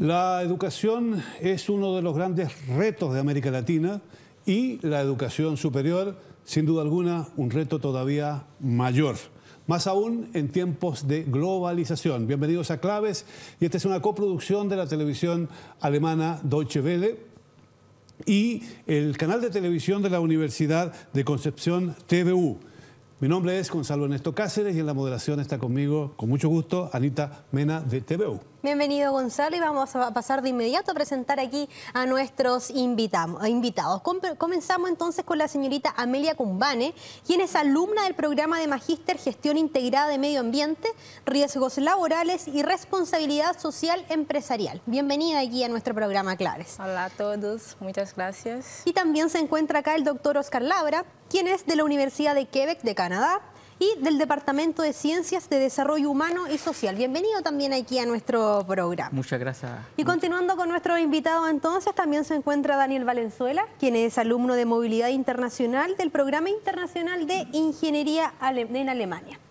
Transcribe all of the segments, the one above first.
La educación es uno de los grandes retos de América Latina y la educación superior, sin duda alguna, un reto todavía mayor. Más aún en tiempos de globalización. Bienvenidos a Claves, y esta es una coproducción de la televisión alemana Deutsche Welle y el canal de televisión de la Universidad de Concepción TVU. Mi nombre es Gonzalo Ernesto Cáceres y en la moderación está conmigo, con mucho gusto, Anita Mena de TVU. Bienvenido, Gonzalo, y vamos a pasar de inmediato a presentar aquí a nuestros invitados. Comenzamos entonces con la señorita Amelia Cumbane, quien es alumna del programa de Magíster Gestión Integrada de Medio Ambiente, Riesgos Laborales y Responsabilidad Social Empresarial. Bienvenida aquí a nuestro programa Claves. Hola a todos, muchas gracias. Y también se encuentra acá el doctor Oscar Labra, quien es de la Universidad de Quebec de Canadá y del Departamento de Ciencias de Desarrollo Humano y Social. Bienvenido también aquí a nuestro programa. Muchas gracias. Y continuando con nuestro invitado entonces, también se encuentra Daniel Valenzuela, quien es alumno de Movilidad Internacional del Programa Internacional de Ingeniería en Alemania.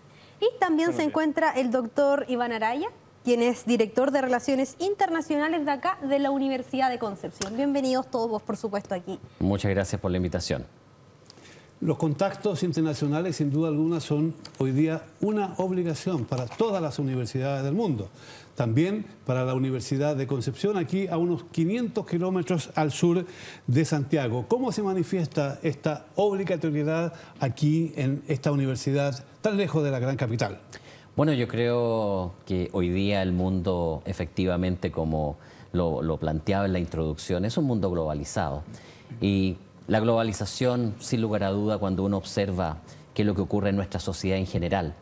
Y también se encuentra el doctor Iván Araya, quien es director de Relaciones Internacionales de acá, de la Universidad de Concepción. Bienvenidos todos, por supuesto, aquí. Muchas gracias por la invitación. Los contactos internacionales, sin duda alguna, son hoy día una obligación para todas las universidades del mundo. También para la Universidad de Concepción, aquí a unos 500 kilómetros al sur de Santiago. ¿Cómo se manifiesta esta obligatoriedad aquí en esta universidad tan lejos de la gran capital? Bueno, yo creo que hoy día el mundo, efectivamente, como lo planteaba en la introducción, es un mundo globalizado. Y la globalización, sin lugar a duda, cuando uno observa qué es lo que ocurre en nuestra sociedad en general,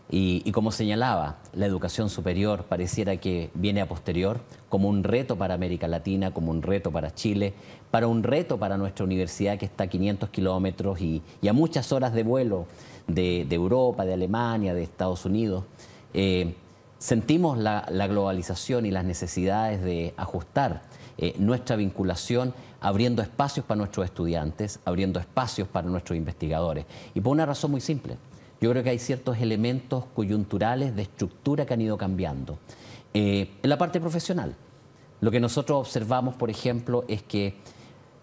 y como señalaba, la educación superior pareciera que viene a posterior, como un reto para América Latina, como un reto para Chile, para un reto para nuestra universidad que está a 500 kilómetros y a muchas horas de vuelo de Europa, de Alemania, de Estados Unidos. Sentimos la globalización y las necesidades de ajustar nuestra vinculación, abriendo espacios para nuestros estudiantes, abriendo espacios para nuestros investigadores. Y por una razón muy simple. Yo creo que hay ciertos elementos coyunturales de estructura que han ido cambiando. En la parte profesional, lo que nosotros observamos, por ejemplo, es que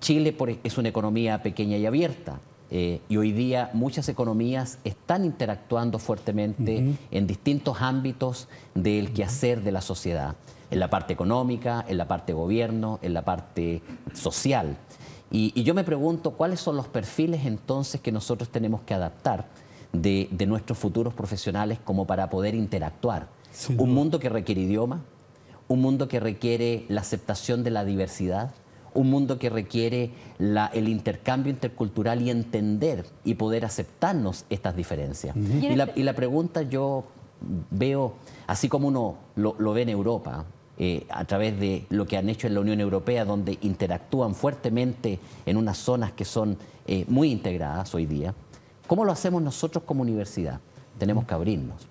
Chile es una economía pequeña y abierta. Y hoy día muchas economías están interactuando fuertemente en distintos ámbitos del quehacer de la sociedad. En la parte económica, en la parte gobierno, en la parte social. Y yo me pregunto cuáles son los perfiles entonces que nosotros tenemos que adaptar de nuestros futuros profesionales como para poder interactuar. Sí, un mundo que requiere idioma, un mundo que requiere la aceptación de la diversidad, un mundo que requiere el intercambio intercultural y entender y poder aceptarnos estas diferencias. Y la pregunta yo veo, así como uno lo ve en Europa, a través de lo que han hecho en la Unión Europea, donde interactúan fuertemente en unas zonas que son muy integradas hoy día, ¿cómo lo hacemos nosotros como universidad? Tenemos que abrirnos.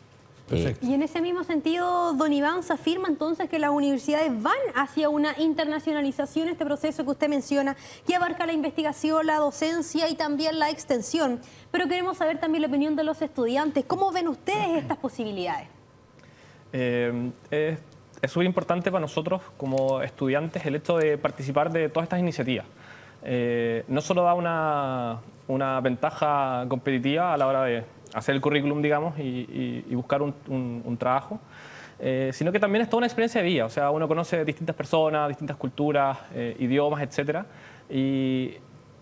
Y en ese mismo sentido, don Iván, se afirma entonces que las universidades van hacia una internacionalización, este proceso que usted menciona, que abarca la investigación, la docencia y también la extensión. Pero queremos saber también la opinión de los estudiantes. ¿Cómo ven ustedes estas posibilidades? Es súper importante para nosotros como estudiantes el hecho de participar de todas estas iniciativas. No solo da una ventaja competitiva a la hora de hacer el currículum, digamos, y buscar un trabajo, sino que también es toda una experiencia de vida. O sea, uno conoce distintas personas, distintas culturas, idiomas, etc. Y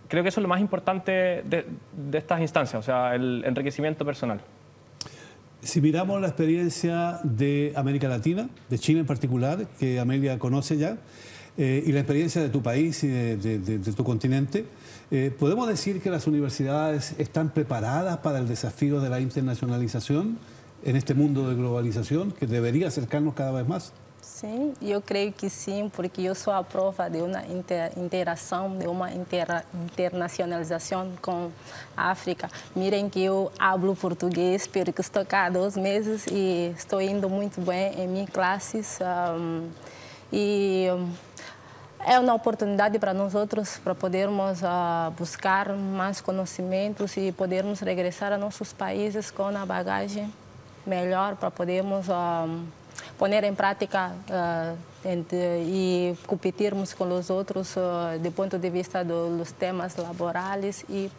creo que eso es lo más importante de estas instancias, o sea, el enriquecimiento personal. Si miramos la experiencia de América Latina, de Chile en particular, que Amelia conoce ya, y la experiencia de tu país y de tu continente, ¿podemos decir que las universidades están preparadas para el desafío de la internacionalización en este mundo de globalización que debería acercarnos cada vez más? Sim, eu creio que sim, porque eu sou a prova de uma interação, de uma internacionalização com a África. Mirem que eu hablo português, porque estou cá há 2 meses e estou indo muito bem em minhas classes. É uma oportunidade para nós outros, para podermos buscar mais conhecimentos e podermos regressar a nossos países com a bagagem melhor, para podermos poner en práctica y competirmos con los otros de punto de vista de los temas laborales y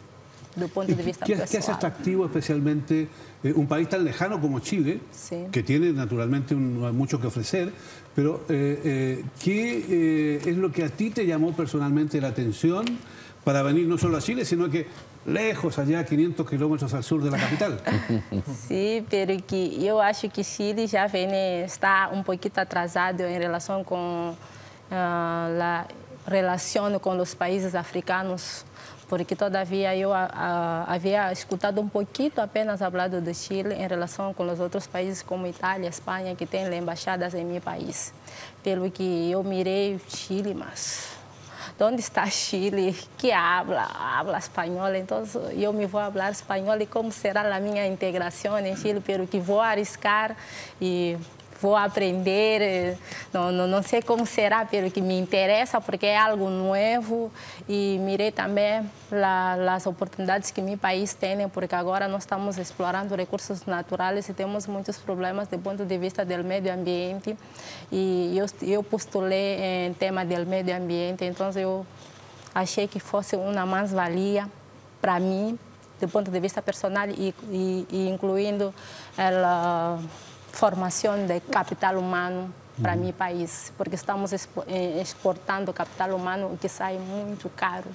del punto de vista personal. ¿Qué hace atractivo especialmente un país tan lejano como Chile, Sí. que tiene naturalmente mucho que ofrecer, pero qué es lo que a ti te llamó personalmente la atención para venir no solo a Chile, sino que lejos, allá, 500 kilómetros al sur de la capital? Sí, pero que eu acho que Chile já está um pouquinho atrasado em relação com a relação com os países africanos, porque todavia eu havia escutado um pouquinho apenas falado de Chile em relação com os outros países como Itália, Espanha, que têm embaixadas em meu país. Pelo que eu mirei Chile, mas onde está Chile? Que habla espanhol, então eu me vou falar espanhol e como será a minha integração em Chile, pelo que vou arriscar e vou aprender, não sei como será, pelo que me interessa, porque é algo novo e mirei também as oportunidades que meu país tem, porque agora nós estamos explorando recursos naturais e temos muitos problemas do ponto de vista do meio ambiente e eu postulei em tema do meio ambiente, então eu achei que fosse uma mais-valia para mim, do ponto de vista personal e incluindo a formação de capital humano para meu país, porque estamos exportando capital humano que sai muito caro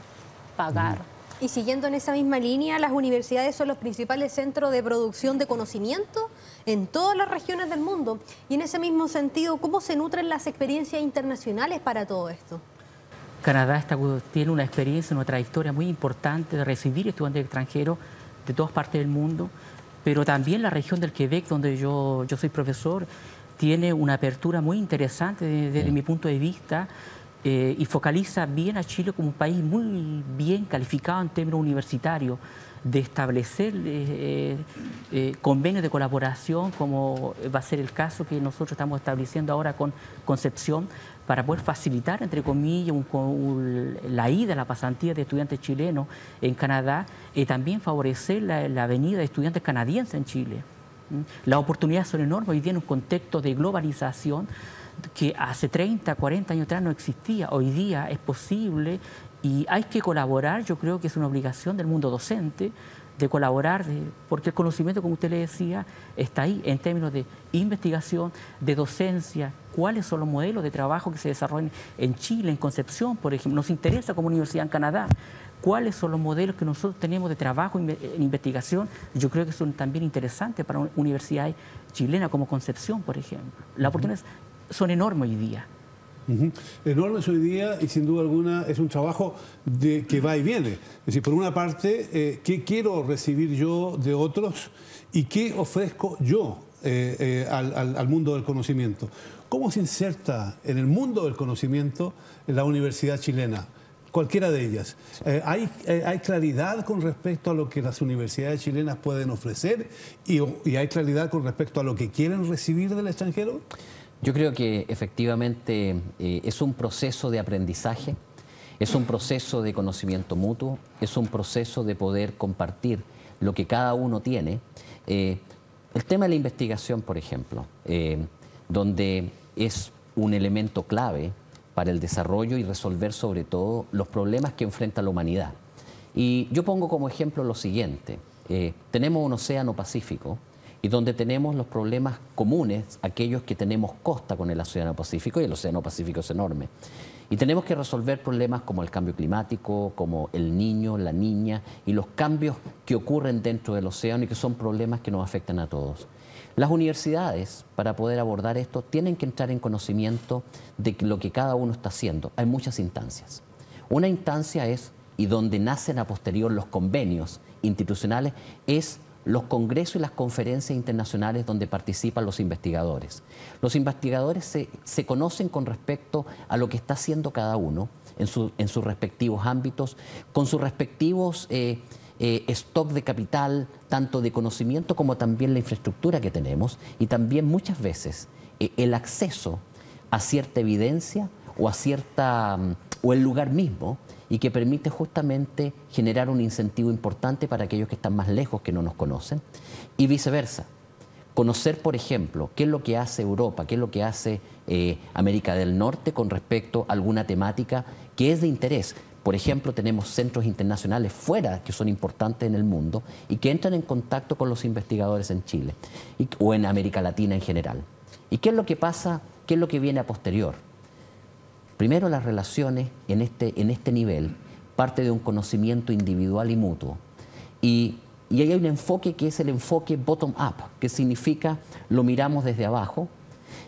pagar. Y siguiendo en esa misma línea, las universidades son los principales centros de producción de conocimiento en todas las regiones del mundo. Y en ese mismo sentido, ¿cómo se nutren las experiencias internacionales para todo esto? Canadá tiene una experiencia, una trayectoria muy importante de recibir estudiantes extranjeros de todas partes del mundo, pero también la región del Quebec, donde yo soy profesor, tiene una apertura muy interesante desde mi punto de vista y focaliza bien a Chile como un país muy bien calificado en términos universitarios, de establecer convenios de colaboración, como va a ser el caso que nosotros estamos estableciendo ahora con Concepción, para poder facilitar, entre comillas, la ida, la pasantía de estudiantes chilenos en Canadá y también favorecer la venida de estudiantes canadienses en Chile. Las oportunidades son enormes hoy día en un contexto de globalización que hace 30, 40 años atrás no existía. Hoy día es posible y hay que colaborar. Yo creo que es una obligación del mundo docente de colaborar, porque el conocimiento, como usted le decía, está ahí en términos de investigación, de docencia, cuáles son los modelos de trabajo que se desarrollan en Chile, en Concepción, por ejemplo. Nos interesa como universidad en Canadá, cuáles son los modelos que nosotros tenemos de trabajo en investigación. Yo creo que son también interesantes para universidades chilenas como Concepción, por ejemplo. Las oportunidades son enormes hoy día. Enormes hoy día y sin duda alguna es un trabajo que va y viene. Es decir, por una parte, ¿qué quiero recibir yo de otros y qué ofrezco yo al mundo del conocimiento? ¿Cómo se inserta en el mundo del conocimiento la universidad chilena? Cualquiera de ellas. ¿Hay claridad con respecto a lo que las universidades chilenas pueden ofrecer y hay claridad con respecto a lo que quieren recibir del extranjero? Yo creo que efectivamente es un proceso de aprendizaje, es un proceso de conocimiento mutuo, es un proceso de poder compartir lo que cada uno tiene. El tema de la investigación, por ejemplo, donde es un elemento clave para el desarrollo y resolver sobre todo los problemas que enfrenta la humanidad. Y yo pongo como ejemplo lo siguiente, tenemos un océano Pacífico, y donde tenemos los problemas comunes, aquellos que tenemos costa con el Océano Pacífico, y el Océano Pacífico es enorme. Y tenemos que resolver problemas como el cambio climático, como el niño, la niña, y los cambios que ocurren dentro del océano y que son problemas que nos afectan a todos. Las universidades, para poder abordar esto, tienen que entrar en conocimiento de lo que cada uno está haciendo. Hay muchas instancias. Una instancia es, y donde nacen a posterior los convenios institucionales, es los congresos y las conferencias internacionales donde participan los investigadores. Los investigadores se conocen con respecto a lo que está haciendo cada uno en sus respectivos ámbitos, con sus respectivos stock de capital, tanto de conocimiento como también la infraestructura que tenemos, y también muchas veces el acceso a cierta evidencia o el lugar mismo, y que permite justamente generar un incentivo importante para aquellos que están más lejos, que no nos conocen, y viceversa. conocer, por ejemplo, qué es lo que hace Europa, qué es lo que hace América del Norte con respecto a alguna temática que es de interés. Por ejemplo, tenemos centros internacionales fuera que son importantes en el mundo y que entran en contacto con los investigadores en Chile o en América Latina en general. ¿Y qué es lo que pasa? ¿Qué es lo que viene a posterior? Primero, las relaciones en este nivel parte de un conocimiento individual y mutuo. Y ahí hay un enfoque que es el enfoque bottom-up, que significa lo miramos desde abajo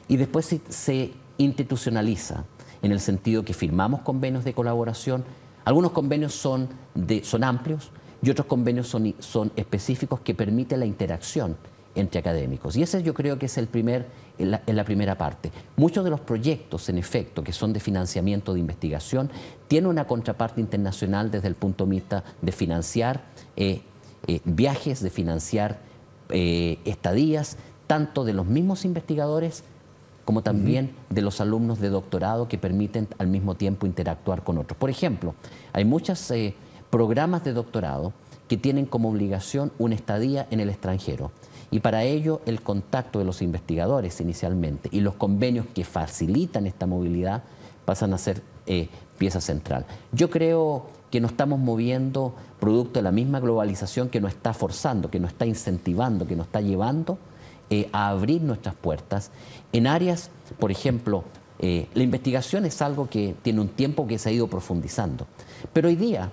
y después se institucionaliza en el sentido que firmamos convenios de colaboración. Algunos convenios son amplios y otros convenios son específicos que permiten la interacción entre académicos. Y ese yo creo que es en la primera parte. Muchos de los proyectos, en efecto, que son de financiamiento de investigación, tienen una contraparte internacional desde el punto de vista de financiar viajes, de financiar estadías, tanto de los mismos investigadores como también de los alumnos de doctorado que permiten al mismo tiempo interactuar con otros. Por ejemplo, hay muchos programas de doctorado que tienen como obligación una estadía en el extranjero. Y para ello el contacto de los investigadores inicialmente y los convenios que facilitan esta movilidad pasan a ser pieza central. Yo creo que nos estamos moviendo producto de la misma globalización que nos está forzando, que nos está incentivando, que nos está llevando a abrir nuestras puertas en áreas, por ejemplo, la investigación es algo que tiene un tiempo que se ha ido profundizando. Pero hoy día,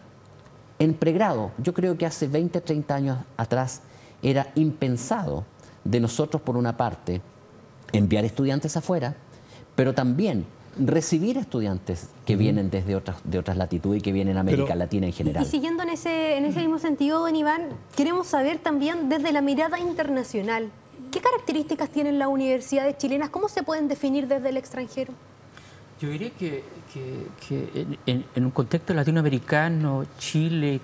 en pregrado, yo creo que hace 20, 30 años atrás, era impensado de nosotros, por una parte, enviar estudiantes afuera, pero también recibir estudiantes que vienen desde otras latitudes y que vienen a América Latina en general. Y siguiendo en ese mismo sentido, don Iván, queremos saber también desde la mirada internacional, ¿qué características tienen las universidades chilenas? ¿Cómo se pueden definir desde el extranjero? Yo diría que en un contexto latinoamericano, Chile,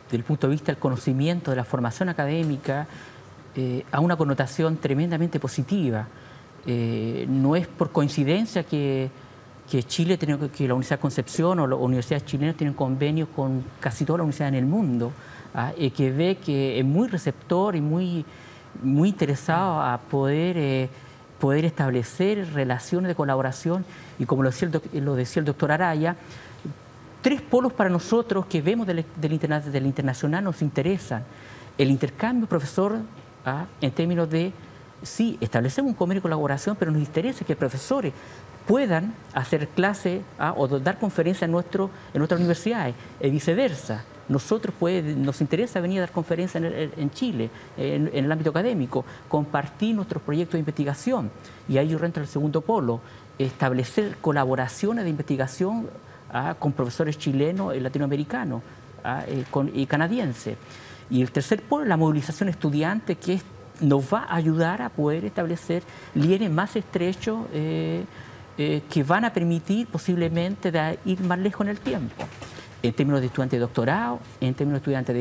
desde el punto de vista del conocimiento, de la formación académica, a una connotación tremendamente positiva. No es por coincidencia que Chile, que la Universidad de Concepción o las universidades chilenas tienen convenios con casi todas las universidades en el mundo, que ve que es muy receptor y muy interesado a poder establecer relaciones de colaboración y, como lo decía el doctor Araya, 3 polos para nosotros que vemos del internacional nos interesan. El intercambio, profesor, en términos de, sí, establecemos un convenio de colaboración, pero nos interesa que profesores puedan hacer clases o dar conferencias en nuestras universidades, y viceversa. Nosotros nos interesa venir a dar conferencias en Chile, en el ámbito académico, compartir nuestros proyectos de investigación. Y ahí yo entro al segundo polo, establecer colaboraciones de investigación con profesores chilenos y latinoamericanos y canadienses. Y el tercer polo, la movilización estudiante, que nos va a ayudar a poder establecer líneas más estrechos que van a permitir posiblemente ir más lejos en el tiempo, en términos de estudiantes de doctorado, en términos de estudiantes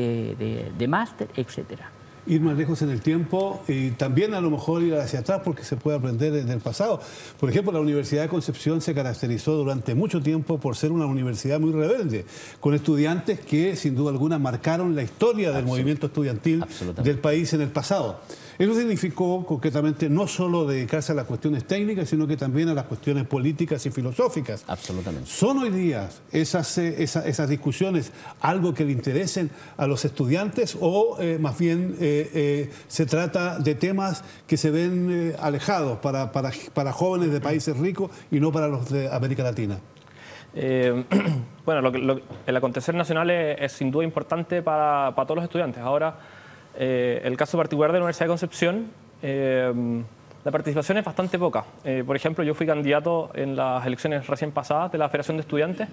de máster, etcétera. Ir más lejos en el tiempo y también a lo mejor ir hacia atrás porque se puede aprender desde el pasado. Por ejemplo, la Universidad de Concepción se caracterizó durante mucho tiempo por ser una universidad muy rebelde, con estudiantes que sin duda alguna marcaron la historia del movimiento estudiantil del país en el pasado. Eso significó concretamente no solo dedicarse a las cuestiones técnicas, sino que también a las cuestiones políticas y filosóficas. Absolutamente. ¿Son hoy día esas discusiones algo que le interesen a los estudiantes o más bien se trata de temas que se ven alejados para jóvenes de países ricos y no para los de América Latina? Bueno, el acontecer nacional es sin duda importante para todos los estudiantes. Ahora, el caso particular de la Universidad de Concepción, la participación es bastante poca. Por ejemplo, yo fui candidato en las elecciones recién pasadas de la Federación de Estudiantes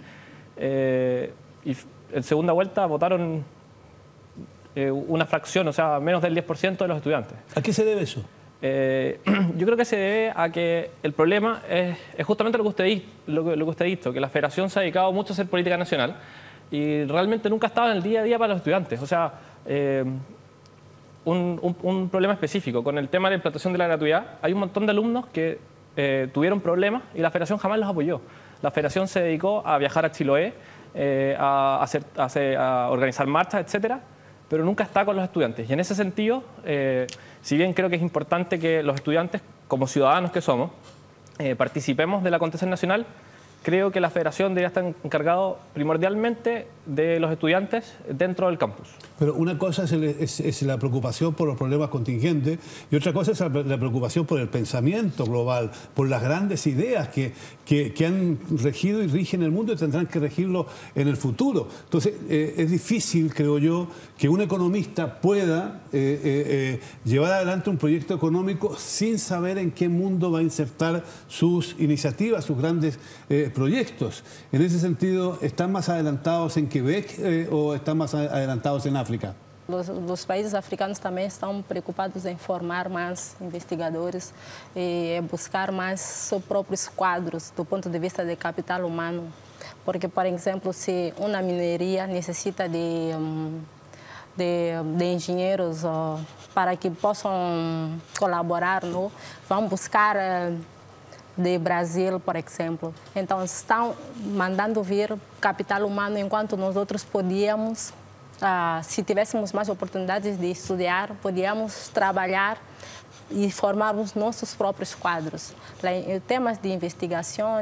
y en segunda vuelta votaron una fracción, o sea, menos del 10% de los estudiantes. ¿A qué se debe eso? Yo creo que se debe a que el problema es justamente lo que usted ha dicho, que la Federación se ha dedicado mucho a hacer política nacional y realmente nunca estaba en el día a día para los estudiantes. O sea, un problema específico con el tema de la implantación de la gratuidad. Hay un montón de alumnos que tuvieron problemas y la Federación jamás los apoyó. La Federación se dedicó a viajar a Chiloé, a organizar marchas, etcétera, pero nunca está con los estudiantes. Y en ese sentido, si bien creo que es importante que los estudiantes, como ciudadanos que somos, participemos del acontecer nacional, creo que la federación debería estar encargado primordialmente de los estudiantes dentro del campus. Pero una cosa es la preocupación por los problemas contingentes y otra cosa es la preocupación por el pensamiento global, por las grandes ideas que han regido y rigen el mundo y tendrán que regirlo en el futuro. Entonces, es difícil, creo yo, que un economista pueda llevar adelante un proyecto económico sin saber en qué mundo va a insertar sus iniciativas, sus grandes proyectos. En ese sentido, ¿están más adelantados en Quebec o están más adelantados en África? Los países africanos também estão preocupados em formar mais investigadores e buscar mais seus próprios quadros do ponto de vista de capital humano. Porque, por exemplo, se uma mineria necessita de engenheiros para que possam colaborar, não? Vão buscar de Brasil, por exemplo. Então, estão mandando vir capital humano enquanto nós outros podíamos, se tivéssemos mais oportunidades de estudar, podíamos trabalhar e formarmos nossos próprios quadros. Em temas de investigação,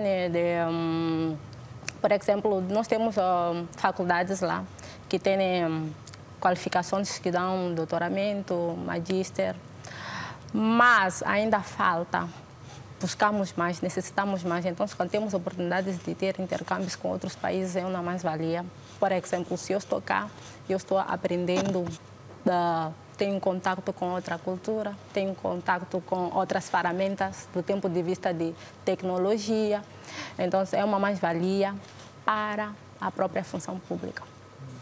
por exemplo, nós temos faculdades lá que têm qualificações que dão doutoramento, magíster, mas ainda falta. Buscamos mais, necessitamos mais. Então, quando temos oportunidades de ter intercâmbios com outros países, é uma mais-valia. Por exemplo, se eu estou cá, eu estou aprendendo, tenho contato com outra cultura, tenho contato com outras ferramentas do ponto de vista de tecnologia. Então, é uma mais-valia para a própria função pública.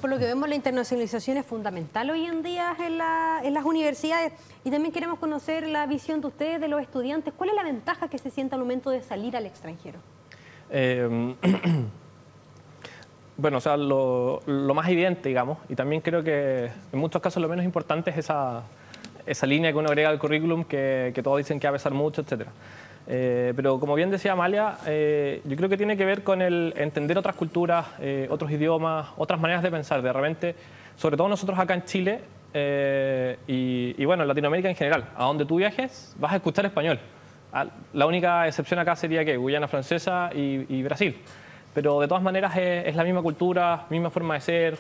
Por lo que vemos, la internacionalización es fundamental hoy en día en las universidades y también queremos conocer la visión de ustedes, de los estudiantes. ¿Cuál es la ventaja que se siente al momento de salir al extranjero? Bueno, o sea, lo más evidente, digamos, y también creo que en muchos casos lo menos importante es esa línea que uno agrega al currículum que todos dicen que va a pesar mucho, etcétera. Pero como bien decía Amalia, yo creo que tiene que ver con el entender otras culturas, otros idiomas, otras maneras de pensar. De repente, sobre todo nosotros acá en Chile y bueno, en Latinoamérica en general, a donde tú viajes vas a escuchar español. La única excepción acá sería que Guyana Francesa y Brasil. Pero de todas maneras es la misma cultura, misma forma de ser.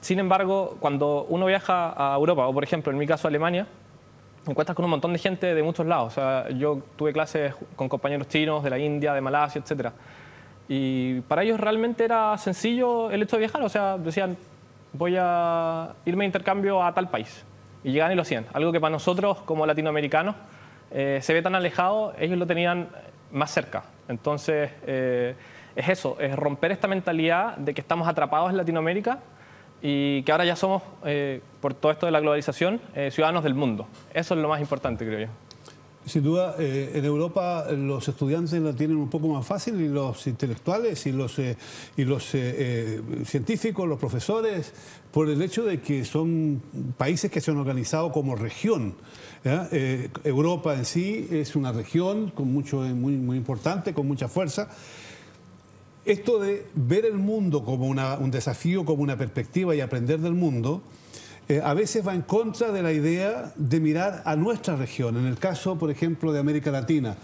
Sin embargo, cuando uno viaja a Europa, o por ejemplo en mi caso a Alemania, encuentras con un montón de gente de muchos lados. O sea, yo tuve clases con compañeros chinos, de la India, de Malasia, etc. Y para ellos realmente era sencillo el hecho de viajar. O sea, decían, voy a irme de intercambio a tal país. Y llegaban y lo hacían. Algo que para nosotros, como latinoamericanos, se ve tan alejado, ellos lo tenían más cerca. Entonces, es eso, es romper esta mentalidad de que estamos atrapados en Latinoamérica y que ahora ya somos, por todo esto de la globalización, ciudadanos del mundo. Eso es lo más importante, creo yo. Sin duda, en Europa los estudiantes la tienen un poco más fácil y los intelectuales y los científicos, los profesores, por el hecho de que son países que se han organizado como región. Europa en sí es una región con muy importante, con mucha fuerza. Esto de ver el mundo como un desafío, como una perspectiva y aprender del mundo, a veces va en contra de la idea de mirar a nuestra región. En el caso, por ejemplo, de América Latina,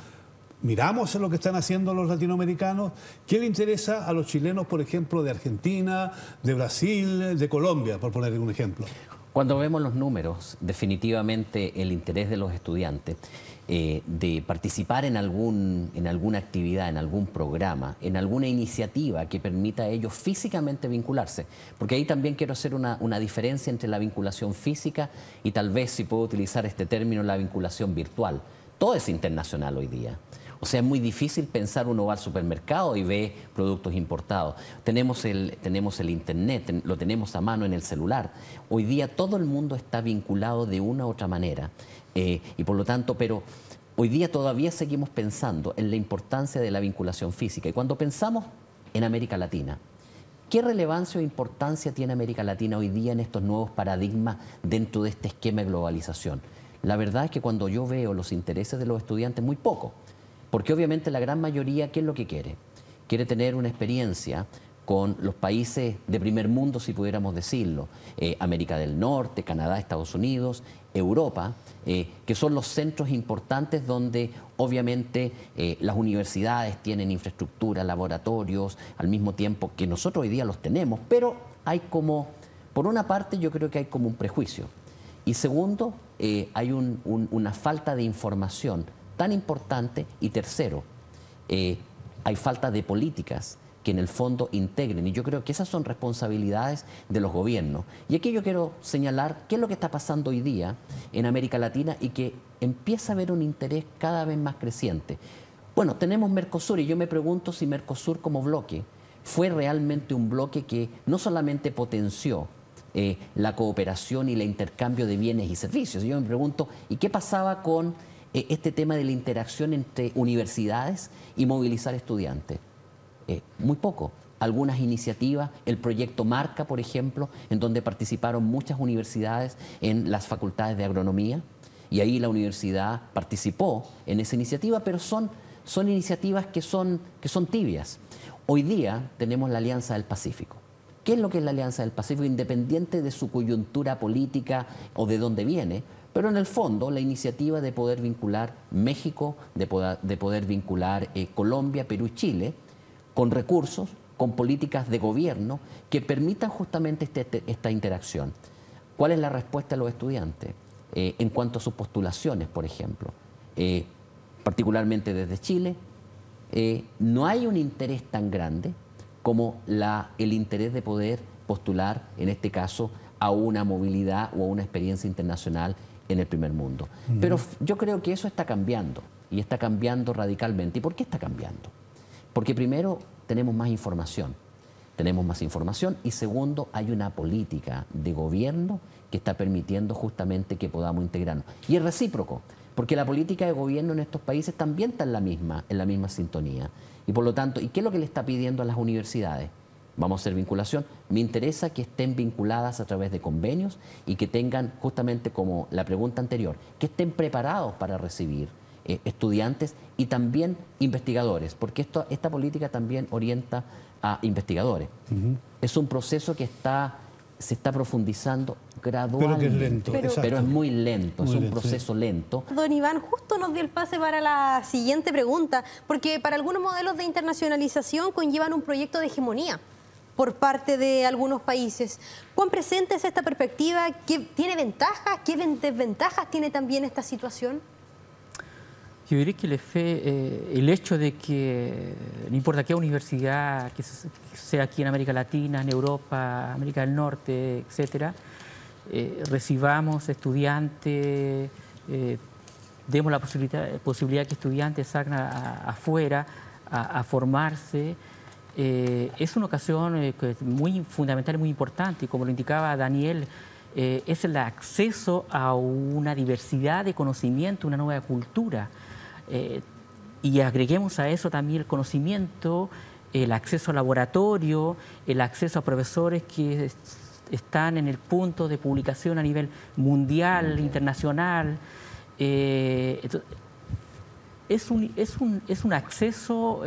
miramos en lo que están haciendo los latinoamericanos. ¿Qué le interesa a los chilenos, por ejemplo, de Argentina, de Brasil, de Colombia, por poner un ejemplo? Cuando vemos los números, definitivamente el interés de los estudiantes de participar en alguna actividad, en algún programa, en alguna iniciativa que permita a ellos físicamente vincularse. Porque ahí también quiero hacer una diferencia entre la vinculación física y tal vez, si puedo utilizar este término, la vinculación virtual. Todo es internacional hoy día. O sea, es muy difícil pensar, uno va al supermercado y ve productos importados. Tenemos el internet, lo tenemos a mano en el celular. Hoy día todo el mundo está vinculado de una u otra manera. Y por lo tanto, pero hoy día todavía seguimos pensando en la importancia de la vinculación física. Y cuando pensamos en América Latina, ¿qué relevancia o importancia tiene América Latina hoy día en estos nuevos paradigmas dentro de este esquema de globalización? La verdad es que cuando yo veo los intereses de los estudiantes, muy poco. Porque obviamente la gran mayoría, ¿qué es lo que quiere? Quiere tener una experiencia con los países de primer mundo, si pudiéramos decirlo, América del Norte, Canadá, Estados Unidos, Europa, que son los centros importantes donde obviamente las universidades tienen infraestructura, laboratorios, al mismo tiempo que nosotros hoy día los tenemos, pero hay como, por una parte yo creo que hay como un prejuicio, y segundo, hay una falta de información tan importante, y tercero, hay falta de políticas que en el fondo integren, y yo creo que esas son responsabilidades de los gobiernos. Y aquí yo quiero señalar qué es lo que está pasando hoy día en América Latina y que empieza a haber un interés cada vez más creciente. Bueno, tenemos Mercosur, y yo me pregunto si Mercosur como bloque fue realmente un bloque que no solamente potenció la cooperación y el intercambio de bienes y servicios. Yo me pregunto, ¿y qué pasaba con este tema de la interacción entre universidades y movilizar estudiantes? Muy poco. Algunas iniciativas, el proyecto Marca, por ejemplo, en donde participaron muchas universidades en las facultades de agronomía, y ahí la universidad participó en esa iniciativa, pero son iniciativas que son tibias. Hoy día tenemos la Alianza del Pacífico. ¿Qué es lo que es la Alianza del Pacífico? Independiente de su coyuntura política o de dónde viene, pero en el fondo la iniciativa de poder vincular México, de poder vincular Colombia, Perú y Chile, con recursos, con políticas de gobierno que permitan justamente esta interacción. ¿Cuál es la respuesta de los estudiantes en cuanto a sus postulaciones, por ejemplo? Particularmente desde Chile, no hay un interés tan grande como el interés de poder postular, en este caso, a una movilidad o a una experiencia internacional en el primer mundo. Pero yo creo que eso está cambiando, y está cambiando radicalmente. ¿Y por qué está cambiando? Porque primero tenemos más información, y segundo hay una política de gobierno que está permitiendo justamente que podamos integrarnos. Y es recíproco, porque la política de gobierno en estos países también está en la misma sintonía. Y por lo tanto, ¿y qué es lo que le está pidiendo a las universidades? Vamos a hacer vinculación. Me interesa que estén vinculadas a través de convenios y que tengan, justamente como la pregunta anterior, que estén preparados para recibir estudiantes y también investigadores, porque esta política también orienta a investigadores. Es un proceso que se está profundizando gradualmente. Pero que es lento. Pero es muy lento, es un proceso lento. Don Iván justo nos dio el pase para la siguiente pregunta, porque para algunos modelos de internacionalización conllevan un proyecto de hegemonía por parte de algunos países. ¿Cuán presente es esta perspectiva? ¿Qué tiene ventajas? ¿Qué desventajas tiene también esta situación? Yo diría que el hecho de que, no importa qué universidad, que sea aquí en América Latina, en Europa, América del Norte, etcétera, recibamos estudiantes, demos la posibilidad que estudiantes salgan afuera a formarse, es una ocasión muy fundamental y muy importante, y como lo indicaba Daniel, es el acceso a una diversidad de conocimiento, una nueva cultura. Y agreguemos a eso también el conocimiento, el acceso al laboratorio, el acceso a profesores que están en el punto de publicación a nivel mundial, internacional. Es un acceso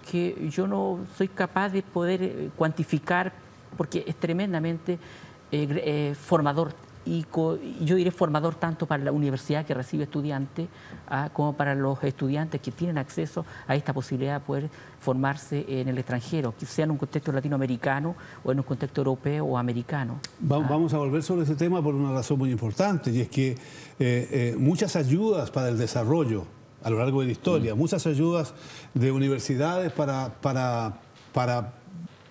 que yo no soy capaz de poder cuantificar, porque es tremendamente formador. Y yo diré formador tanto para la universidad que recibe estudiantes como para los estudiantes que tienen acceso a esta posibilidad de poder formarse en el extranjero, que sea en un contexto latinoamericano o en un contexto europeo o americano. Vamos a volver sobre ese tema por una razón muy importante, y es que muchas ayudas para el desarrollo a lo largo de la historia, muchas ayudas de universidades para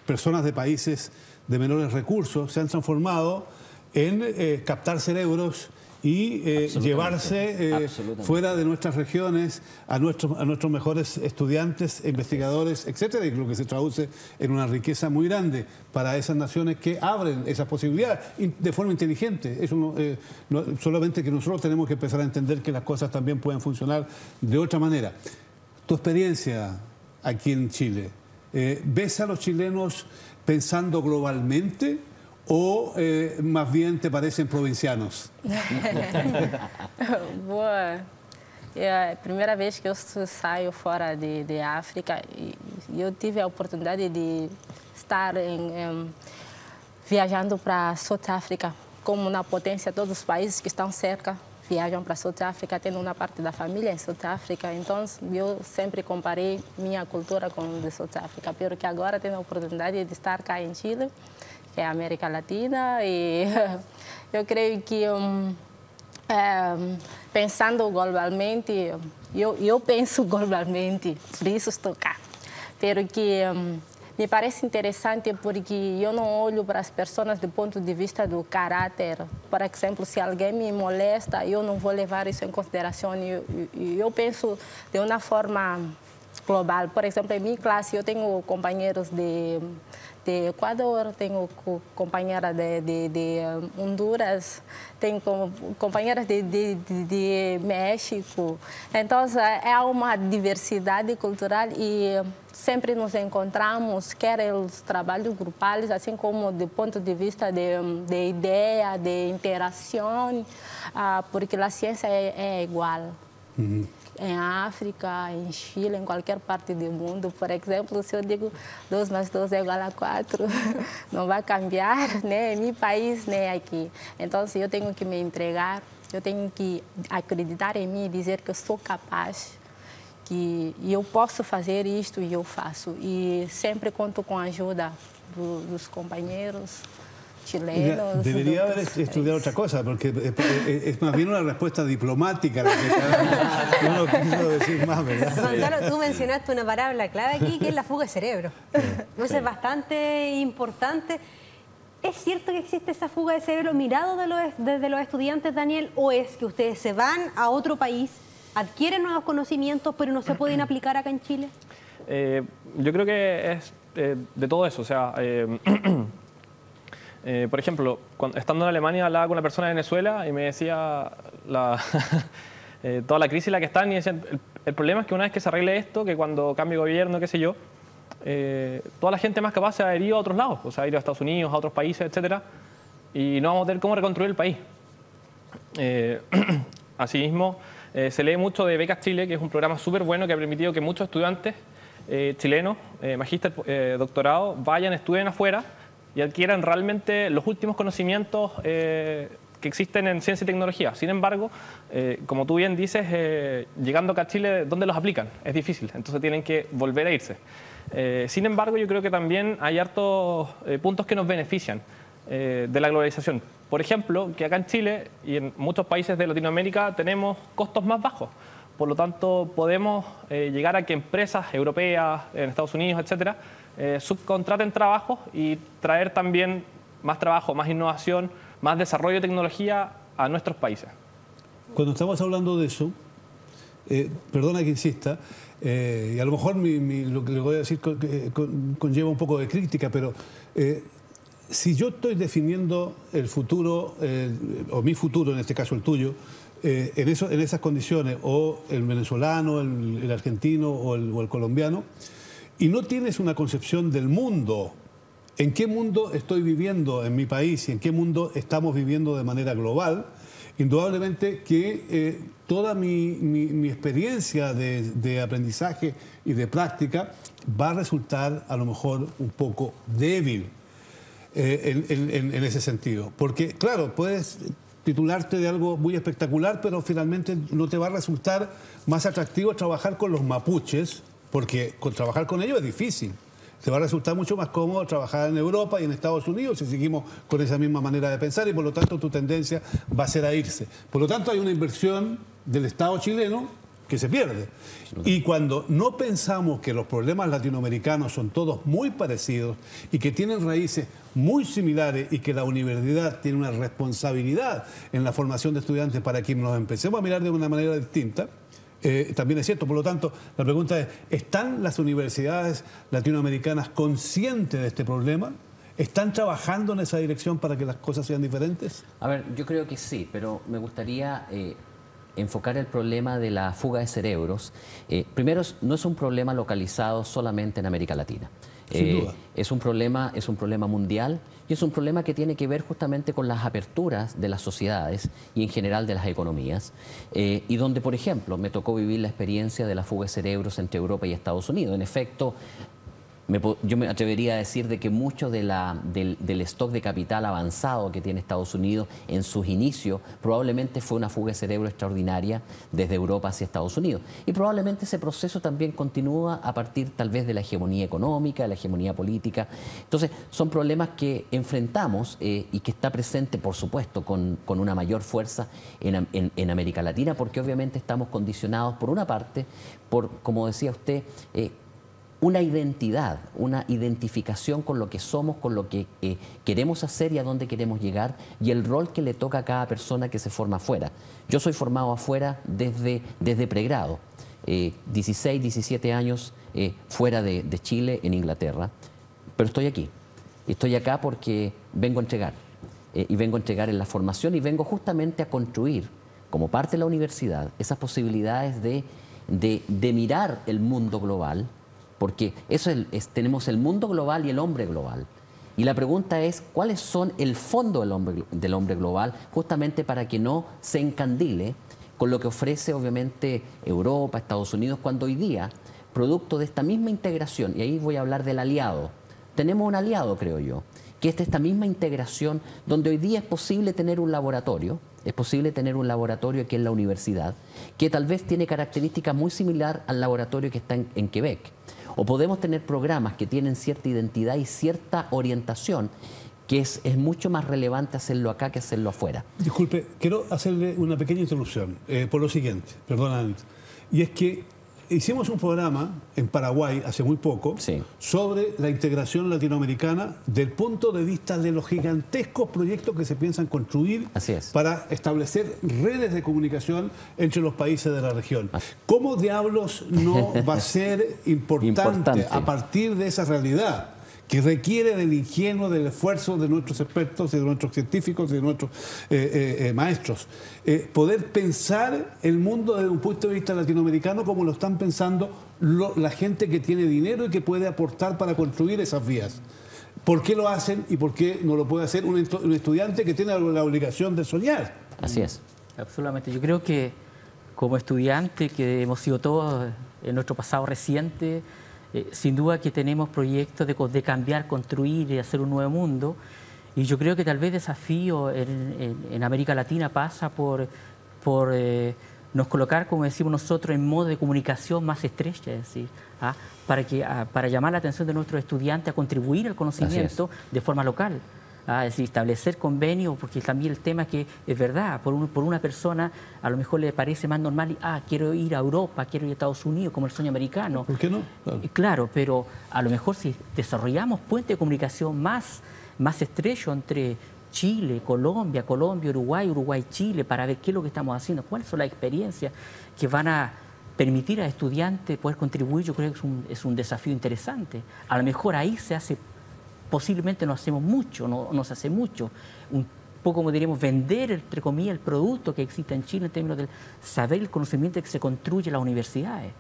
personas de países de menores recursos se han transformado en captar cerebros y llevarse fuera de nuestras regiones a nuestros mejores estudiantes, investigadores, etcétera, y lo que se traduce en una riqueza muy grande para esas naciones que abren esas posibilidades de forma inteligente. Eso solamente que nosotros tenemos que empezar a entender que las cosas también pueden funcionar de otra manera. Tu experiencia aquí en Chile, ¿ves a los chilenos pensando globalmente o más bien te parecen provincianos? Boa. É a primeira vez que eu saio fora de África e eu tive a oportunidade de estar viajando para Sudáfrica, como na potência, todos os países que estão cerca viajam para Sudáfrica, tendo uma parte da família em Sudáfrica. Então, eu sempre comparei minha cultura com a de Sudáfrica, porque agora tenho a oportunidade de estar cá em Chile, que é a América Latina, e eu creio que pensando globalmente, eu penso globalmente, por isso estou cá. Porque me parece interessante porque eu não olho para as pessoas do ponto de vista do caráter. Por exemplo, se alguém me molesta, eu não vou levar isso em consideração. Eu penso de uma forma global. Por exemplo, em minha classe, eu tenho companheiros de Equador, tenho companheiras de Honduras, tenho companheiras de México. Então, é uma diversidade cultural e sempre nos encontramos, quer os trabalhos grupais, assim como do ponto de vista de ideia, de interação, porque a ciência é igual. Uhum. Em África, em Chile, em qualquer parte do mundo. Por exemplo, se eu digo 2 mais 2 é igual a 4, não vai cambiar, né? Em meu país, né? Aqui. Então, se eu tenho que me entregar, eu tenho que acreditar em mim e dizer que eu sou capaz, que eu posso fazer isto e eu faço. E sempre conto com a ajuda dos companheiros chilenos. Debería haber estudiado otra cosa, porque es más bien una respuesta diplomática la que no lo quiso decir más, ¿verdad? Gonzalo, tú mencionaste una palabra clave aquí, que es la fuga de cerebro. Eso es bastante importante. ¿Es cierto que existe esa fuga de cerebro mirado desde los estudiantes, Daniel, o es que ustedes se van a otro país, adquieren nuevos conocimientos, pero no se pueden aplicar acá en Chile? Yo creo que es de todo eso, o sea... por ejemplo, estando en Alemania hablaba con una persona de Venezuela y me decía toda la crisis en la que están y decían, el problema es que una vez que se arregle esto, que cuando cambie gobierno, qué sé yo, toda la gente más capaz se ha ido a otros lados, o sea, ha ido a Estados Unidos, a otros países, etcétera, y no vamos a tener cómo reconstruir el país. Asimismo, se lee mucho de Becas Chile, que es un programa súper bueno que ha permitido que muchos estudiantes chilenos, magíster, doctorado, vayan, estudien afuera y adquieran realmente los últimos conocimientos que existen en ciencia y tecnología. Sin embargo, como tú bien dices, llegando acá a Chile, ¿dónde los aplican? Es difícil, entonces tienen que volver a irse. Sin embargo, yo creo que también hay hartos puntos que nos benefician de la globalización. Por ejemplo, que acá en Chile y en muchos países de Latinoamérica tenemos costos más bajos. Por lo tanto, podemos llegar a que empresas europeas, en Estados Unidos, etcétera, subcontraten trabajos y traer también más trabajo, más innovación, más desarrollo de tecnología a nuestros países. Cuando estamos hablando de eso, perdona que insista, y a lo mejor lo que le voy a decir conlleva un poco de crítica, pero si yo estoy definiendo el futuro, o mi futuro, en este caso el tuyo, en esas condiciones, o el venezolano, el argentino o el colombiano, y no tienes una concepción del mundo, en qué mundo estoy viviendo en mi país y en qué mundo estamos viviendo de manera global, indudablemente que toda mi experiencia de aprendizaje y de práctica va a resultar a lo mejor un poco débil en ese sentido. Porque, claro, puedes titularte de algo muy espectacular, pero finalmente no te va a resultar más atractivo trabajar con los mapuches, porque trabajar con ellos es difícil. Te va a resultar mucho más cómodo trabajar en Europa y en Estados Unidos si seguimos con esa misma manera de pensar y por lo tanto tu tendencia va a ser a irse. Por lo tanto hay una inversión del Estado chileno que se pierde. Y cuando no pensamos que los problemas latinoamericanos son todos muy parecidos y que tienen raíces muy similares y que la universidad tiene una responsabilidad en la formación de estudiantes para que nos empecemos a mirar de una manera distinta, también es cierto. Por lo tanto, la pregunta es, ¿están las universidades latinoamericanas conscientes de este problema? ¿Están trabajando en esa dirección para que las cosas sean diferentes? A ver, yo creo que sí, pero me gustaría enfocar el problema de la fuga de cerebros. Primero, no es un problema localizado solamente en América Latina. Sin duda. Es un problema mundial y es un problema que tiene que ver justamente con las aperturas de las sociedades y en general de las economías, y donde, por ejemplo, me tocó vivir la experiencia de la fuga de cerebros entre Europa y Estados Unidos. En efecto, yo me atrevería a decir de que mucho del stock de capital avanzado que tiene Estados Unidos en sus inicios probablemente fue una fuga de cerebro extraordinaria desde Europa hacia Estados Unidos. Y probablemente ese proceso también continúa a partir tal vez de la hegemonía económica, de la hegemonía política. Entonces, son problemas que enfrentamos y que está presente, por supuesto, con una mayor fuerza en América Latina, porque obviamente estamos condicionados, por una parte, por, como decía usted, una identidad, una identificación con lo que somos, con lo que queremos hacer y a dónde queremos llegar, y el rol que le toca a cada persona que se forma afuera. Yo soy formado afuera desde pregrado, 16, 17 años fuera de Chile, en Inglaterra, pero estoy aquí. Estoy acá porque vengo a entregar, y vengo a entregar en la formación, y vengo justamente a construir, como parte de la universidad, esas posibilidades de mirar el mundo global, porque eso tenemos el mundo global y el hombre global. Y la pregunta es, ¿cuáles son el fondo del hombre global? Justamente para que no se encandile con lo que ofrece obviamente Europa, Estados Unidos, cuando hoy día, producto de esta misma integración, y ahí voy a hablar del aliado, tenemos un aliado, creo yo, que es esta misma integración donde hoy día es posible tener un laboratorio, que es la universidad, que tal vez tiene características muy similares al laboratorio que está en Quebec. O podemos tener programas que tienen cierta identidad y cierta orientación, que es mucho más relevante hacerlo acá que hacerlo afuera. Disculpe, quiero hacerle una pequeña interrupción por lo siguiente, perdona, y es que hicimos un programa en Paraguay hace muy poco sobre la integración latinoamericana del punto de vista de los gigantescos proyectos que se piensan construir para establecer redes de comunicación entre los países de la región. ¿Cómo diablos no va a ser importante a partir de esa realidad que requiere del ingenio, del esfuerzo de nuestros expertos, de nuestros científicos y de nuestros maestros, poder pensar el mundo desde un punto de vista latinoamericano como lo están pensando la gente que tiene dinero y que puede aportar para construir esas vías? ¿Por qué lo hacen y por qué no lo puede hacer un estudiante que tiene la obligación de soñar? Así es. Absolutamente. Yo creo que como estudiante, que hemos sido todos en nuestro pasado reciente, sin duda que tenemos proyectos de cambiar, construir y hacer un nuevo mundo, y yo creo que tal vez el desafío en América Latina pasa por nos colocar, como decimos nosotros, en modo de comunicación más estrecha, es decir, para llamar la atención de nuestros estudiantes a contribuir al conocimiento de forma local. Es decir, establecer convenios, porque también el tema es que es verdad, por una persona a lo mejor le parece más normal, quiero ir a Europa, quiero ir a Estados Unidos, como el sueño americano. ¿Por qué no? Claro, pero a lo mejor si desarrollamos puentes de comunicación más estrechos entre Chile, Colombia, Uruguay, Chile, para ver qué es lo que estamos haciendo, cuáles son las experiencias que van a permitir a estudiantes poder contribuir, yo creo que es un desafío interesante. A lo mejor ahí se hace. Posiblemente no hacemos mucho, no se hace mucho. Un poco, como diríamos, vender, entre comillas, el producto que existe en Chile en términos del saber, el conocimiento que se construye en las universidades.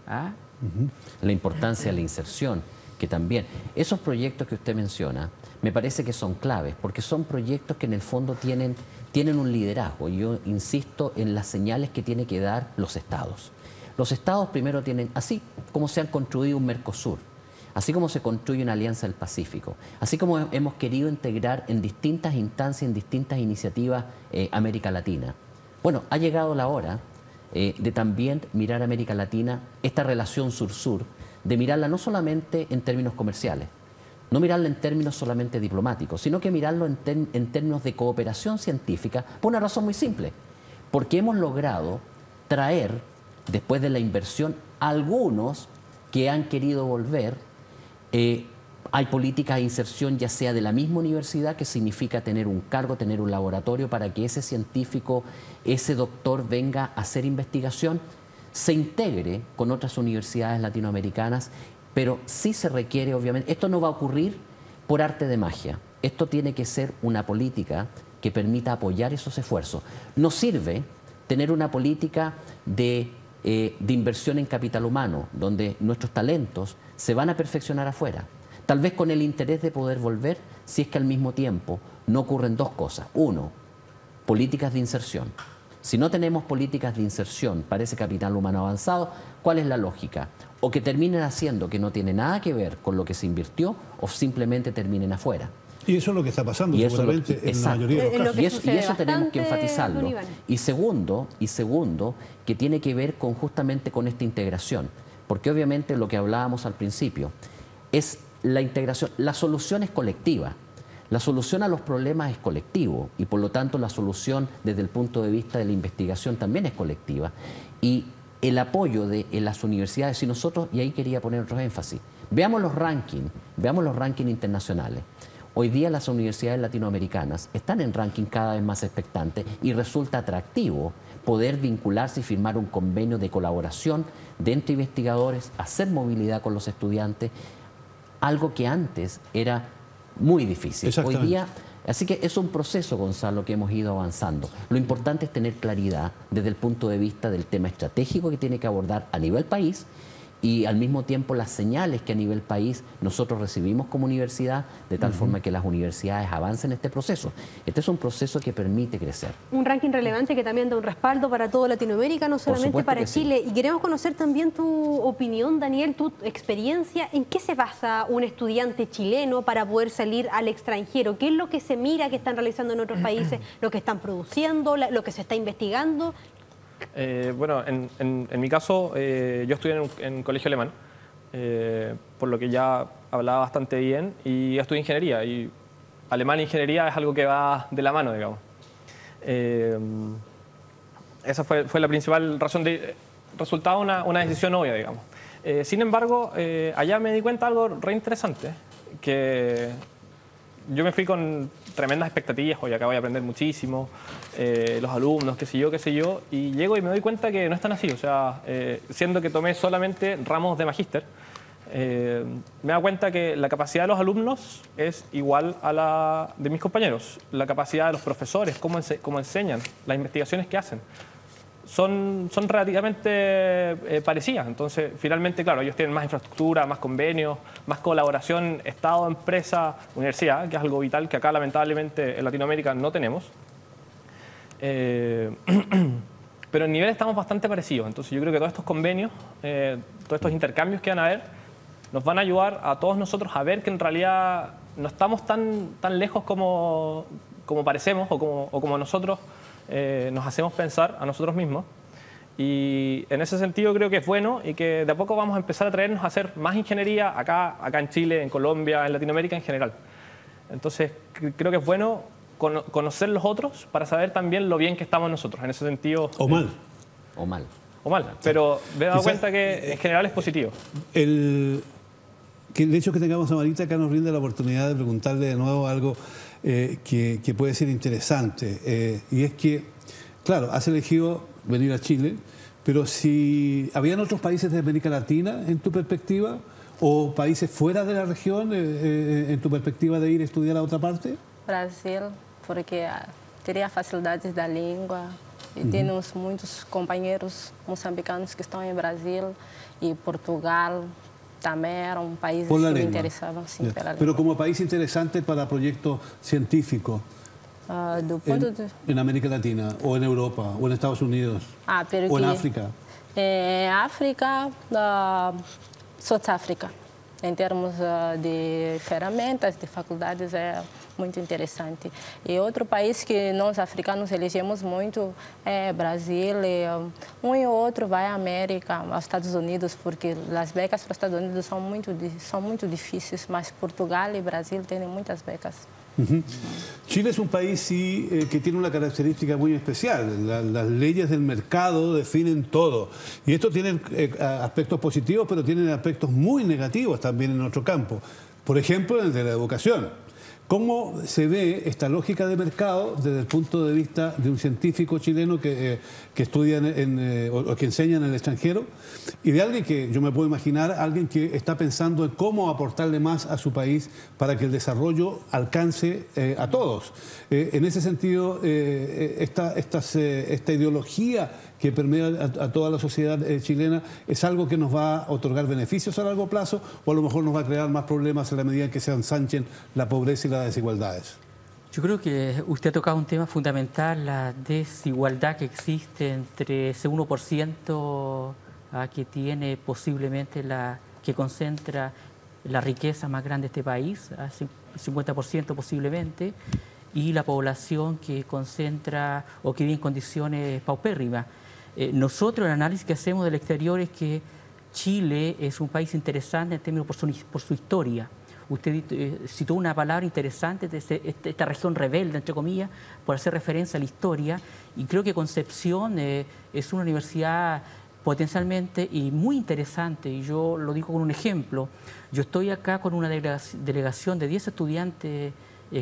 La importancia de la inserción, que también, esos proyectos que usted menciona, me parece que son claves, porque son proyectos que en el fondo tienen un liderazgo. Yo insisto en las señales que tienen que dar los estados. Los estados primero tienen, así como se han construido un Mercosur, así como se construye una Alianza del Pacífico, así como hemos querido integrar en distintas instancias, en distintas iniciativas América Latina. Bueno, ha llegado la hora de también mirar a América Latina, esta relación sur-sur, de mirarla no solamente en términos comerciales, no mirarla en términos solamente diplomáticos, sino que mirarlo en términos de cooperación científica, por una razón muy simple, porque hemos logrado traer, después de la inversión, algunos que han querido volver. Hay políticas de inserción ya sea de la misma universidad, que significa tener un cargo, tener un laboratorio para que ese científico, ese doctor venga a hacer investigación, se integre con otras universidades latinoamericanas, pero sí se requiere, obviamente, esto no va a ocurrir por arte de magia, esto tiene que ser una política que permita apoyar esos esfuerzos. No sirve tener una política de inversión en capital humano, donde nuestros talentos se van a perfeccionar afuera, tal vez con el interés de poder volver, si es que al mismo tiempo no ocurren dos cosas. Uno, políticas de inserción, Si no tenemos políticas de inserción para ese capital humano avanzado, ¿cuál es la lógica? O que terminen haciendo que no tiene nada que ver con lo que se invirtió o simplemente terminen afuera. Y eso es lo que está pasando seguramente en la mayoría de los casos. Y eso tenemos que enfatizarlo. Y segundo, que tiene que ver justamente con esta integración. Porque obviamente lo que hablábamos al principio es la integración. La solución es colectiva. La solución a los problemas es colectivo y por lo tanto la solución desde el punto de vista de la investigación también es colectiva. Y el apoyo de las universidades, y nosotros, y ahí quería poner otro énfasis, veamos los rankings internacionales. Hoy día las universidades latinoamericanas están en ranking cada vez más expectantes y resulta atractivo poder vincularse y firmar un convenio de colaboración de entre investigadores, hacer movilidad con los estudiantes, algo que antes era muy difícil. Hoy día, así que es un proceso, Gonzalo, que hemos ido avanzando. Lo importante es tener claridad desde el punto de vista del tema estratégico que tiene que abordar a nivel país y al mismo tiempo las señales que a nivel país nosotros recibimos como universidad, de tal forma que las universidades avancen en este proceso. Este es un proceso que permite crecer. Un ranking relevante que también da un respaldo para toda Latinoamérica, no solamente para Chile. Sí. Y queremos conocer también tu opinión, Daniel, tu experiencia. ¿En qué se basa un estudiante chileno para poder salir al extranjero? ¿Qué es lo que se mira que están realizando en otros países? ¿Lo que están produciendo? ¿Lo que se está investigando? Bueno, en mi caso, yo estudié en un colegio alemán, por lo que ya hablaba bastante bien, y estudié ingeniería, y alemán e ingeniería es algo que va de la mano, digamos. Esa fue la principal razón de resultado una decisión obvia, digamos. Sin embargo, allá me di cuenta de algo re interesante, que yo me fui con tremendas expectativas, hoy acá voy a aprender muchísimo, los alumnos, qué sé yo, y llego y me doy cuenta que no es tan así. O sea, siendo que tomé solamente ramos de magíster, me da cuenta que la capacidad de los alumnos es igual a la de mis compañeros. La capacidad de los profesores, cómo enseñan, las investigaciones que hacen, son relativamente parecidas. Entonces, finalmente, claro, ellos tienen más infraestructura, más convenios, más colaboración Estado, empresa, universidad, que es algo vital que acá lamentablemente en Latinoamérica no tenemos. Pero en nivel estamos bastante parecidos. Entonces yo creo que todos estos convenios, todos estos intercambios que van a haber, nos van a ayudar a todos nosotros a ver que en realidad no estamos tan lejos como parecemos o como nosotros nos hacemos pensar a nosotros mismos. Y en ese sentido creo que es bueno y que de a poco vamos a empezar a traernos a hacer más ingeniería acá en Chile, en Colombia, en Latinoamérica en general. Entonces creo que es bueno conocer los otros para saber también lo bien que estamos nosotros. En ese sentido... O mal. Pero me he dado cuenta que en general es positivo. El hecho que tengamos a Marita acá nos brinda la oportunidad de preguntarle de nuevo algo que puede ser interesante. Y es que, claro, has elegido venir a Chile, pero si habían otros países de América Latina en tu perspectiva o países fuera de la región en tu perspectiva de ir a estudiar a otra parte. Brasil, porque teria facilidades da língua e temos muitos companheiros moçambicanos que estão em Brasil e Portugal também era um país que me interessava sim, pela língua. Pero como país interesante para proyectos científicos en América Latina o en Europa o en Estados Unidos o en África. África, Sudáfrica. Em termos de ferramentas, de faculdades, é muito interessante. E outro país que nós africanos elegemos muito é Brasil. E outro vai à América, aos Estados Unidos, porque as becas para os Estados Unidos são muito difíceis, mas Portugal e Brasil têm muitas becas. Chile es un país que tiene una característica muy especial. Las leyes del mercado definen todo. Y esto tiene aspectos positivos, pero tiene aspectos muy negativos también en nuestro campo. Por ejemplo, el de la educación. ¿Cómo se ve esta lógica de mercado desde el punto de vista de un científico chileno que estudia o que enseña en el extranjero? Y de alguien que yo me puedo imaginar, alguien que está pensando en cómo aportarle más a su país para que el desarrollo alcance a todos. En ese sentido, esta ideología que permea a toda la sociedad chilena es algo que nos va a otorgar beneficios a largo plazo o a lo mejor nos va a crear más problemas en la medida en que se ensanchen la pobreza y las desigualdades. Yo creo que usted ha tocado un tema fundamental, la desigualdad que existe entre ese 1% que tiene posiblemente que concentra la riqueza más grande de este país, 50% posiblemente, y la población que concentra o que vive en condiciones paupérrimas. Nosotros el análisis que hacemos del exterior es que Chile es un país interesante en términos por su historia. Usted citó una palabra interesante de esta región rebelde, entre comillas, por hacer referencia a la historia, y creo que Concepción es una universidad potencialmente y muy interesante, y yo lo digo con un ejemplo. Yo estoy acá con una delegación de 10 estudiantes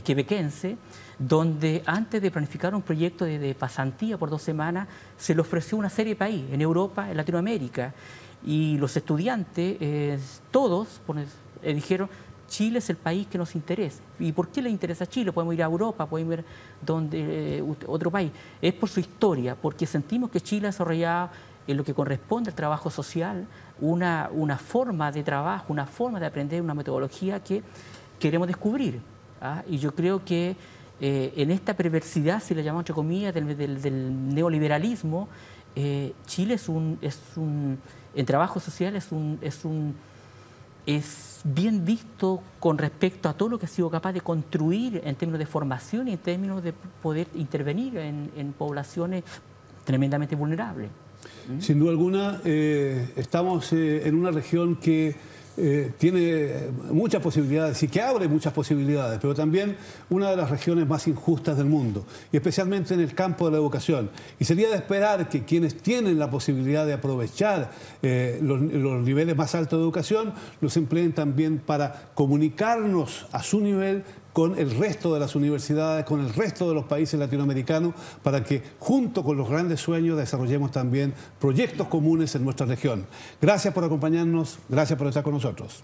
quebequenses, donde antes de planificar un proyecto de pasantía por 2 semanas, se le ofreció una serie de países, en Europa, en Latinoamérica, y los estudiantes, todos, dijeron, Chile es el país que nos interesa. ¿Y por qué le interesa a Chile? Podemos ir a Europa, podemos ir a otro país. Es por su historia, porque sentimos que Chile ha desarrollado en lo que corresponde al trabajo social una forma de trabajo, una forma de aprender, una metodología que queremos descubrir. Y yo creo que en esta perversidad, si la llamamos entre comillas, del neoliberalismo, Chile en trabajo social es bien visto con respecto a todo lo que ha sido capaz de construir en términos de formación y en términos de poder intervenir en poblaciones tremendamente vulnerables. Sin duda alguna, estamos en una región que tiene muchas posibilidades y que abre muchas posibilidades, pero también una de las regiones más injustas del mundo, y especialmente en el campo de la educación. Y sería de esperar que quienes tienen la posibilidad de aprovechar los niveles más altos de educación los empleen también para comunicarnos a su nivel con el resto de las universidades, con el resto de los países latinoamericanos, para que junto con los grandes sueños desarrollemos también proyectos comunes en nuestra región. Gracias por acompañarnos, gracias por estar con nosotros.